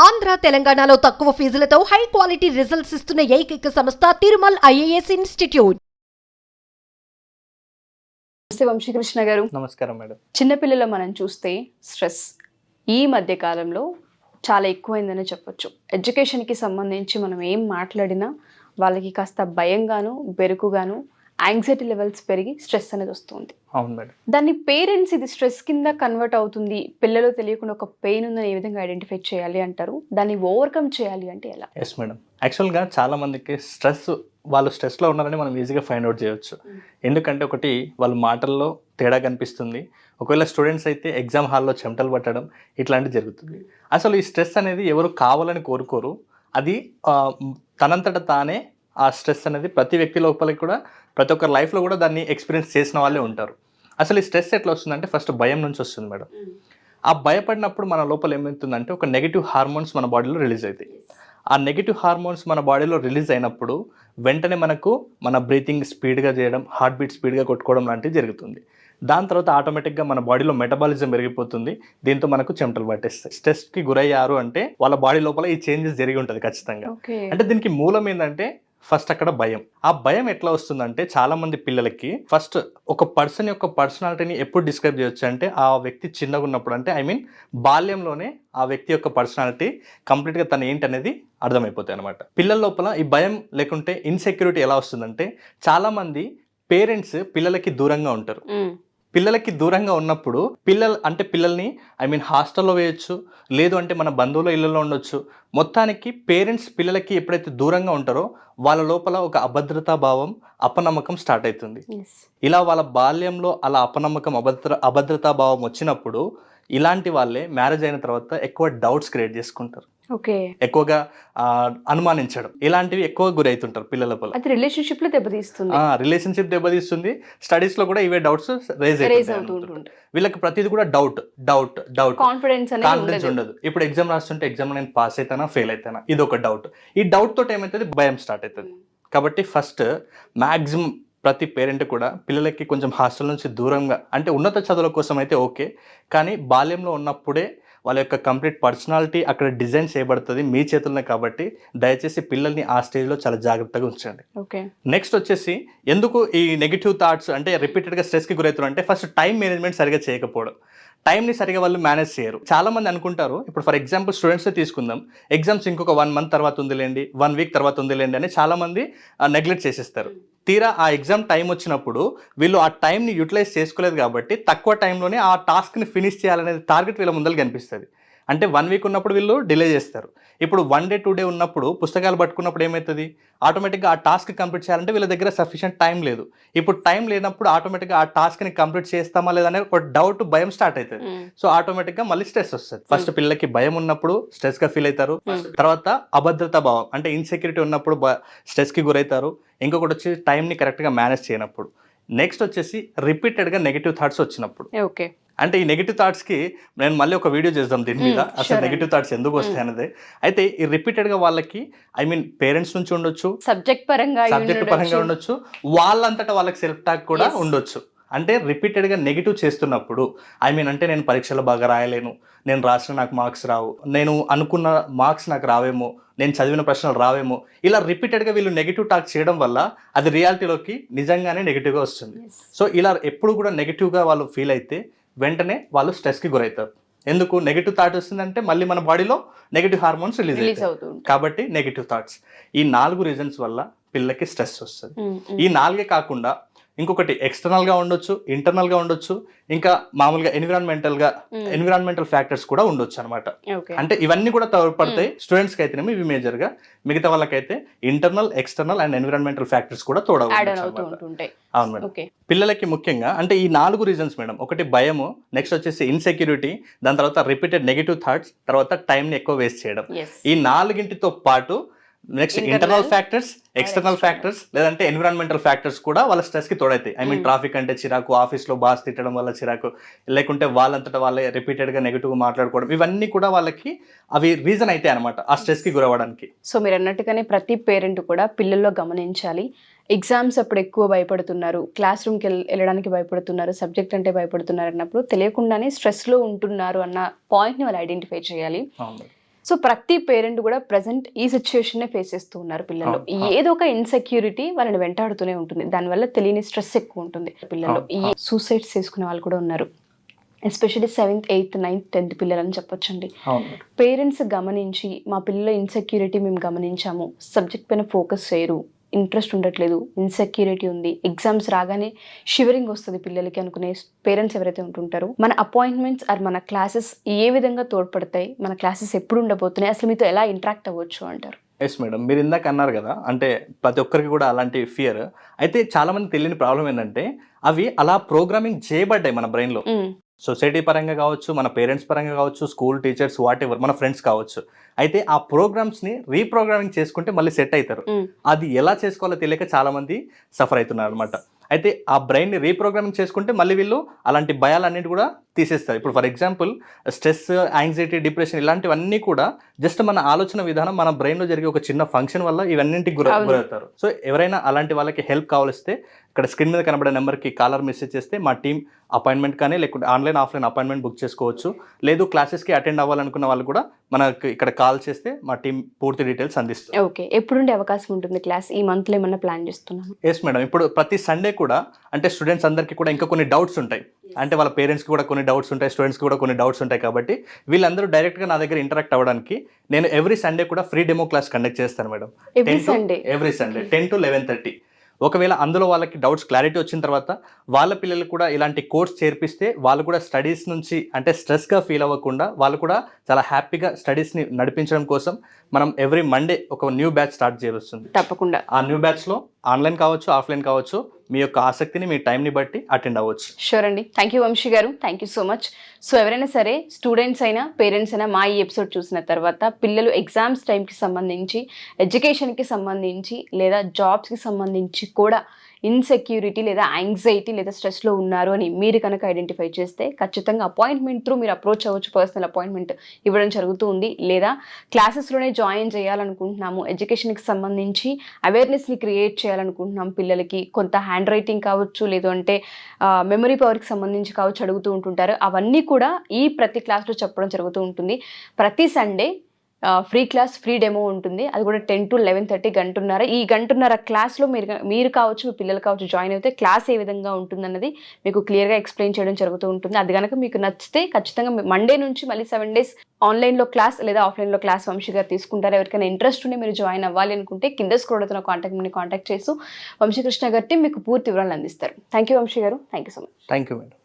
ఆంధ్ర తెలంగాణలో తక్కువ ఫీజులతో high quality results ఇస్తున్న ఏకైక సంస్థ తిరుమల్ ఐఏఎస్ ఇన్స్టిట్యూట్. వంశీకృష్ణ గారు నమస్కారం మేడం. చిన్నపిల్లలు మనం చూస్తే స్ట్రెస్ ఈ మధ్య కాలంలో చాలా ఎక్కువైందని చెప్పొచ్చు. ఎడ్యుకేషన్కి సంబంధించి మనం ఏం మాట్లాడినా వాళ్ళకి కాస్త భయంగాను బెరుకుగాను యాంగ్జైటీ లెవెల్స్ పెరిగి స్ట్రెస్ అనేది వస్తుంది. అవును మేడం. దాన్ని పేరెంట్స్ ఇది స్ట్రెస్ కింద కన్వర్ట్ అవుతుంది, పిల్లలు తెలియకుండా ఒక పెయిన్ ఉందని ఏ విధంగా ఐడెంటిఫై చేయాలి అంటారు, దాన్ని ఓవర్కమ్ చేయాలి అంటే ఎలా? Yes madam. యాక్చువల్గా చాలా మందికి వాళ్ళు స్ట్రెస్లో ఉన్నారని మనం ఈజీగా ఫైండ్ అవుట్ చేయొచ్చు. ఎందుకంటే ఒకటి వాళ్ళ మాటల్లో తేడా కనిపిస్తుంది. ఒకవేళ స్టూడెంట్స్ అయితే ఎగ్జామ్ హాల్లో చెమటలు పట్టడం ఇట్లాంటివి జరుగుతుంది. అసలు ఈ స్ట్రెస్ అనేది ఎవరు కావాలని కోరుకోరు. అది తనంతట తానే ఆ స్ట్రెస్ అనేది ప్రతి వ్యక్తి లోపలికి కూడా ప్రతి ఒక్కరి లైఫ్లో కూడా దాన్ని ఎక్స్పీరియన్స్ చేసిన వాళ్ళే ఉంటారు. అసలు ఈ స్ట్రెస్ ఎట్లా వస్తుందంటే ఫస్ట్ భయం నుంచి వస్తుంది మేడం. ఆ భయపడినప్పుడు మన లోపల ఏమవుతుందంటే ఒక నెగిటివ్ హార్మోన్స్ మన బాడీలో రిలీజ్ అవుతాయి. ఆ నెగిటివ్ హార్మోన్స్ మన బాడీలో రిలీజ్ అయినప్పుడు వెంటనే మనకు మన బ్రీతింగ్ స్పీడ్గా చేయడం, హార్ట్ బీట్ స్పీడ్గా కొట్టుకోవడం లాంటివి జరుగుతుంది. దాని తర్వాత ఆటోమేటిక్గా మన బాడీలో మెటబాలిజం పెరిగిపోతుంది. దీంతో మనకు చెమటలు పట్టేస్తాయి. స్ట్రెస్కి గురయ్యారు అంటే వాళ్ళ బాడీ లోపల ఈ చేంజెస్ జరిగి ఉంటుంది ఖచ్చితంగా. అంటే దీనికి మూలం ఏంటంటే ఫస్ట్ అక్కడ భయం. ఆ భయం ఎట్లా వస్తుందంటే చాలా మంది పిల్లలకి ఫస్ట్ ఒక పర్సన్ యొక్క పర్సనాలిటీని ఎప్పుడు డిస్క్రైబ్ చేయొచ్చు అంటే ఆ వ్యక్తి చిన్నగా ఉన్నప్పుడు, అంటే బాల్యంలోనే ఆ వ్యక్తి యొక్క పర్సనాలిటీ కంప్లీట్గా తను ఏంటి అనేది అర్థమైపోతాయి అనమాట. పిల్లల లోపల ఈ భయం లేకుంటే ఇన్సెక్యూరిటీ ఎలా వస్తుందంటే చాలా మంది పేరెంట్స్ పిల్లలకి దూరంగా ఉంటారు. పిల్లలకి దూరంగా ఉన్నప్పుడు పిల్లల్ని హాస్టల్లో వేయచ్చు, లేదు అంటే మన బంధువుల ఇళ్ళలో ఉండొచ్చు. మొత్తానికి పేరెంట్స్ పిల్లలకి ఎప్పుడైతే దూరంగా ఉంటారో వాళ్ళ లోపల ఒక అభద్రతా భావం, అపనమ్మకం స్టార్ట్ అవుతుంది. ఇలా వాళ్ళ బాల్యంలో అలా అపనమ్మకం, అభద్రతా భావం వచ్చినప్పుడు ఇలాంటి వాళ్ళే మ్యారేజ్ అయిన తర్వాత ఎక్కువ డౌట్స్ క్రియేట్ చేసుకుంటారు. ఎక్కువగా అనుమానించడం ఇలాంటివి ఎక్కువ గురవుతుంటారు పిల్లల లోపల. రిలేషన్షిప్ దెబ్బతీస్తుంది. స్టడీస్ లో కూడా ఇవే డౌట్స్ రైజ్ అవుతుంటాయి. వీళ్ళకి ప్రతిదీ కూడా డౌట్ కాన్ఫిడెన్స్ ఉండదు. ఇప్పుడు ఎగ్జామ్ రాస్తుంటే ఎగ్జామ్ నేను పాస్ అవుతానా ఫెయిల్ అవుతానా ఇది ఒక డౌట్. ఈ డౌట్ తోటి ఏమవుతుంది, భయం స్టార్ట్ అవుతుంది. కాబట్టి ఫస్ట్ మాక్సిమం ప్రతి పేరెంట్ కూడా పిల్లలకి కొంచెం హాస్టల్ నుంచి దూరంగా, అంటే ఉన్నత చదువుల కోసం అయితే ఓకే, కానీ బాల్యంలో ఉన్నప్పుడే వాళ్ళ యొక్క కంప్లీట్ పర్సనాలిటీ అక్కడ డిజైన్ చేయబడుతుంది మీ చేతుల్లోనే. కాబట్టి దయచేసి పిల్లల్ని ఆ స్టేజ్లో చాలా జాగ్రత్తగా ఉంచండి. నెక్స్ట్ వచ్చేసి ఎందుకు ఈ నెగిటివ్ థాట్స్ అంటే రిపీటెడ్గా స్ట్రెస్కి గురవుతున్నారు అంటే ఫస్ట్ టైం మేనేజ్మెంట్ సరిగా చేయకపోవడం. టైంని సరిగా వాళ్ళు మేనేజ్ చేయరు. చాలా మంది అనుకుంటారు, ఇప్పుడు ఫర్ ఎగ్జాంపుల్ స్టూడెంట్సే తీసుకుందాం, ఎగ్జామ్స్ ఇంకొక 1 month తర్వాత ఉందిలేండి, 1 week తర్వాత ఉందిలేండి అని చాలా మంది నెగ్లెక్ట్ చేసేస్తారు. తీరా ఆ ఎగ్జామ్ టైం వచ్చినప్పుడు వీళ్ళు ఆ టైంని యూటిలైజ్ చేసుకోలేదు కాబట్టి తక్కువ టైంలోనే ఆ టాస్క్ని ఫినిష్ చేయాలనేది టార్గెట్ వీళ్ళ ముందర కనిపిస్తుంది. అంటే 1 week ఉన్నప్పుడు వీళ్ళు డిలే చేస్తారు. ఇప్పుడు 1 day 2 day ఉన్నప్పుడు పుస్తకాలు పట్టుకున్నప్పుడు ఏమవుతుంది, ఆటోమేటిక్గా ఆ టాస్క్ కంప్లీట్ చేయాలంటే వీళ్ళ దగ్గర సఫిషియెంట్ టైం లేదు. ఇప్పుడు టైం లేనప్పుడు ఆటోమేటిక్గా ఆ టాస్క్ని కంప్లీట్ చేస్తామా లేదనే ఒక డౌట్, భయం స్టార్ట్ అవుతుంది. సో ఆటోమేటిక్గా మళ్ళీ స్ట్రెస్ వస్తుంది. ఫస్ట్ పిల్లలకి భయం ఉన్నప్పుడు స్ట్రెస్గా ఫీల్ అవుతారు. తర్వాత అభద్రతా భావం అంటే ఇన్సెక్యూరిటీ ఉన్నప్పుడు స్ట్రెస్కి గురవుతారు. ఇంకొకటి వచ్చి టైంని కరెక్ట్గా మేనేజ్ చేయనప్పుడు. నెక్స్ట్ వచ్చేసి రిపీటెడ్గా నెగిటివ్ థాట్స్ వచ్చినప్పుడు. అంటే ఈ నెగిటివ్ థాట్స్కి నేను మళ్ళీ ఒక వీడియో చేద్దాం దీని మీద, అసలు నెగిటివ్ థాట్స్ ఎందుకు వస్తాయి అనేది. అయితే ఈ రిపీటెడ్గా వాళ్ళకి పేరెంట్స్ నుంచి ఉండొచ్చు, సబ్జెక్ట్ పరంగా ఉండొచ్చు, వాళ్ళంతటా వాళ్ళకి సెల్ఫ్ టాక్ కూడా ఉండొచ్చు. అంటే రిపీటెడ్గా నెగిటివ్ చేస్తున్నప్పుడు అంటే నేను పరీక్షలో బాగా రాయలేను, నేను రాసిన నాకు మార్క్స్ రావు, నేను అనుకున్న మార్క్స్ నాకు రావేమో, నేను చదివిన ప్రశ్నలు రావేమో, ఇలా రిపీటెడ్గా వీళ్ళు నెగిటివ్ టాక్ చేయడం వల్ల అది రియాలిటీలోకి నిజంగానే నెగిటివ్గా వస్తుంది. సో ఇలా ఎప్పుడు కూడా నెగిటివ్గా వాళ్ళు ఫీల్ అయితే వెంటనే వాళ్ళు స్ట్రెస్కి గురవుతారు. ఎందుకు నెగిటివ్ థాట్ వస్తుందంటే మళ్ళీ మన బాడీలో నెగిటివ్ హార్మోన్స్ రిలీజ్ అవుతాయి. కాబట్టి నెగిటివ్ థాట్స్, ఈ 4 రీజన్స్ వల్ల పిల్లలకి స్ట్రెస్ వస్తుంది. ఈ 4 కాకుండా ఇంకొకటి ఎక్స్టర్నల్గా ఉండొచ్చు, ఇంటర్నల్గా ఉండొచ్చు, ఇంకా మామూలుగా ఎన్విరాన్మెంటల్ ఫ్యాక్టర్స్ కూడా ఉండొచ్చు అనమాట. అంటే ఇవన్నీ కూడా తోడ్పడతాయి. స్టూడెంట్స్కి అయితేనేమో ఇవి మేజర్గా, మిగతా వాళ్ళకైతే internal, external and environmental factors కూడా తోడవుతాయి. అవును మేడం. పిల్లలకి ముఖ్యంగా అంటే ఈ 4 రీజన్స్ మేడం. ఒకటి భయము, నెక్స్ట్ వచ్చేసి ఇన్సెక్యూరిటీ, దాని తర్వాత రిపీటెడ్ నెగిటివ్ థాట్స్, తర్వాత టైంని ఎక్కువ వేస్ట్ చేయడం. ఈ 4టితో పాటు next internal factors, external factors, లేదంటే ఎన్విరాన్మెంటల్ ఫ్యాక్టర్స్ కూడా వాళ్ళ స్ట్రెస్కి తోడవుతాయి. ట్రాఫిక్ అంటే చిరాకు, ఆఫీస్లో బాస్ తిట్టడం వల్ల చిరాకు, లేకుంటే వాళ్ళంతటా వాళ్ళే రిపీటెడ్గా నెగిటివ్గా మాట్లాడుకోవడం, ఇవన్నీ కూడా వాళ్ళకి అవి రీజన్ అయితే అనమాట ఆ స్ట్రెస్కి గురవడానికి. సో మీరు అన్నట్టుగానే ప్రతి పేరెంట్ కూడా పిల్లల్లో గమనించాలి. ఎగ్జామ్స్ అప్పుడు ఎక్కువ భయపడుతున్నారు, క్లాస్ రూమ్కి వెళ్ళడానికి భయపడుతున్నారు, సబ్జెక్ట్ అంటే భయపడుతున్నారు అన్నప్పుడు తెలియకుండానే స్ట్రెస్లో ఉంటున్నారు అన్న పాయింట్ని వాళ్ళు ఐడెంటిఫై చేయాలి. సో ప్రతి పేరెంట్ కూడా ప్రజెంట్ ఈ సిచ్యువేషన్ ఫేస్ చేస్తూ ఉన్నారు పిల్లలు. ఏదో ఒక ఇన్సెక్యూరిటీ వాళ్ళని వెంటాడుతూనే ఉంటుంది, దానివల్ల తెలియని స్ట్రెస్ ఎక్కువ ఉంటుంది పిల్లలు. ఈ సూసైడ్స్ చేసుకునే వాళ్ళు కూడా ఉన్నారు, especially 7th, 8th, 9th, 10th పిల్లలు అని చెప్పొచ్చండి. పేరెంట్స్ గమనించి మా పిల్లల ఇన్సెక్యూరిటీ మేము గమనించాము, సబ్జెక్ట్ పైన ఫోకస్ చేయరు, ఇంట్రెస్ట్ ఉండట్లేదు, ఇన్సెక్యూరిటీ ఉంది, ఎగ్జామ్స్ రాగానే షివరింగ్ వస్తుంది పిల్లలకి అనుకునే పేరెంట్స్ ఎవరైతే ఉంటుంటారో, మన అపాయింట్మెంట్స్ ఆర్ మన క్లాసెస్ ఏ విధంగా తోడ్పడతాయి, మన క్లాసెస్ ఎప్పుడు ఉండబోతున్నాయి, అసలు మీతో ఎలా ఇంటరాక్ట్ అవ్వచ్చు అంటారు? ఎస్ మేడం, మీరు ఇందాక అన్నారు కదా, అంటే ప్రతి ఒక్కరికి కూడా అలాంటి ఫియర్. అయితే చాలా మంది తెలియని ప్రాబ్లం ఏంటంటే అవి అలా ప్రోగ్రామింగ్ చేయబడ్డాయి మన బ్రెయిన్లో. సొసైటీ పరంగా కావచ్చు, మన పేరెంట్స్ పరంగా కావచ్చు, స్కూల్ టీచర్స్, వాట్ ఎవర్, మన ఫ్రెండ్స్ కావచ్చు. అయితే ఆ ప్రోగ్రామ్స్ని రీప్రోగ్రామింగ్ చేసుకుంటే మళ్ళీ సెట్ అవుతారు. అది ఎలా చేసుకోవాలో తెలియక చాలా మంది సఫర్ అవుతున్నారు అనమాట. అయితే ఆ బ్రెయిన్ని రీప్రోగ్రామింగ్ చేసుకుంటే మళ్ళీ వీళ్ళు అలాంటి భయాలన్నిటి కూడా తీసేస్తారు. ఇప్పుడు for example stress, anxiety, depression ఇలాంటివన్నీ కూడా జస్ట్ మన ఆలోచన విధానం, మన బ్రెయిన్లో జరిగే ఒక చిన్న ఫంక్షన్ వల్ల ఇవన్నింటికి గురవుతారు. సో ఎవరైనా అలాంటి వాళ్ళకి హెల్ప్ కావాలిస్తే ఇక్కడ స్క్రీన్ మీద కనబడే నెంబర్కి కాలర్ మెసేజ్ చేస్తే మా టీం అపాయింట్మెంట్ కానీ లేకుంటే ఆన్లైన్, ఆఫ్లైన్ అపాయింట్మెంట్ బుక్ చేసుకోవచ్చు. లేదు క్లాసెస్కి అటెండ్ అవ్వాలనుకున్న వాళ్ళు కూడా మనకు ఇక్కడ కాల్ చేస్తే మా టీం పూర్తి డీటెయిల్స్ అందిస్తుంది. ఓకే, ఎప్పుడుండే అవకాశం ఉంటుంది క్లాస్? ఈ మంత్లో ఏమన్నా ప్లాన్ చేస్తున్నాను? ఎస్ మేడం, ఇప్పుడు ప్రతి సండే కూడా అంటే స్టూడెంట్స్ అందరికీ కూడా ఇంకా కొన్ని డౌట్స్ ఉంటాయి, అంటే వాళ్ళ పేరెంట్స్కి కూడా కొన్ని డౌట్స్ ఉంటాయి, స్టూడెంట్స్కి కూడా కొన్ని డౌట్స్ ఉంటాయి. కాబట్టి వీళ్ళందరూ డైరెక్ట్గా నా దగ్గర ఇంటరాక్ట్ అవ్వడానికి నేను ఎవ్రీ సండే కూడా ఫ్రీ డెమో క్లాస్ కండక్ట్ చేస్తాను మేడం. Every Sunday 10 to 11:30. ఒకవేళ అందులో వాళ్ళకి డౌట్స్ క్లారిటీ వచ్చిన తర్వాత వాళ్ళ పిల్లలు కూడా ఇలాంటి కోర్స్ చేర్పిస్తే వాళ్ళు కూడా స్టడీస్ నుంచి అంటే స్ట్రెస్గా ఫీల్ అవ్వకుండా వాళ్ళు కూడా చాలా హ్యాపీగా స్టడీస్ని నడిపించడం కోసం మనం ఎవ్రీ మండే ఒక న్యూ బ్యాచ్ స్టార్ట్ చేయవస్తుంది. తప్పకుండా ఆ న్యూ బ్యాచ్లో ఆన్లైన్ కావచ్చు, ఆఫ్లైన్ కావచ్చు, మీ యొక్క ఆసక్తిని, మీ టైంని బట్టి అటెండ్ అవ్వచ్చు. షూర్ అండి. థ్యాంక్ యూ వంశీ గారు, thank you so much. So ఎవరైనా సరే స్టూడెంట్స్ అయినా పేరెంట్స్ అయినా మా ఈ ఎపిసోడ్ చూసిన తర్వాత పిల్లలు ఎగ్జామ్స్ టైంకి సంబంధించి, ఎడ్యుకేషన్కి సంబంధించి లేదా జాబ్స్కి సంబంధించి కూడా ఇన్సెక్యూరిటీ లేదా యాంగ్జైటీ లేదా స్ట్రెస్లో ఉన్నారు అని మీరు కనుక ఐడెంటిఫై చేస్తే ఖచ్చితంగా అపాయింట్మెంట్ త్రూ మీరు అప్రోచ్ అవ్వచ్చు. పర్సనల్ అపాయింట్మెంట్ ఇవ్వడం జరుగుతూ ఉంది. లేదా క్లాసెస్లోనే జాయిన్ చేయాలనుకుంటున్నాము, ఎడ్యుకేషన్కి సంబంధించి అవేర్నెస్ని క్రియేట్ చేయాలనుకుంటున్నాం పిల్లలకి, కొంత హ్యాండ్ రైటింగ్ కావచ్చు, లేదు అంటే మెమరీ పవర్కి సంబంధించి కావచ్చు అడుగుతూ ఉంటుంటారు. అవన్నీ కూడా ఈ ప్రతి క్లాస్లో చెప్పడం జరుగుతూ ఉంటుంది. ప్రతి Sunday free class, free demo ఉంటుంది. అది కూడా 10 to 11:30, గంటన్నర. ఈ గంటన్నర క్లాస్లో మీరు కావచ్చు, మీ పిల్లలు కావచ్చు జాయిన్ అయితే క్లాస్ ఏ విధంగా ఉంటుందన్నది మీకు క్లియర్గా ఎక్స్ప్లెయిన్ చేయడం జరుగుతూ ఉంటుంది. అది కనుక మీకు నచ్చితే ఖచ్చితంగా మండే నుంచి మళ్ళీ 7 days ఆన్లైన్లో క్లాస్ లేదా ఆఫ్లైన్లో క్లాస్ వంశీ గారు తీసుకుంటారు. ఎవరికైనా ఇంట్రెస్ట్ ఉండి మీరు జాయిన్ అవ్వాలి అనుకుంటే కింద స్క్రోల్ అవుతున్న కాంటాక్ట్ చేస్తూ వంశీకృష్ణ గారి మీకు పూర్తి వివరాలు అందిస్తారు. థ్యాంక్ యూ వంశీ గారు, thank you so much. Thank you madam.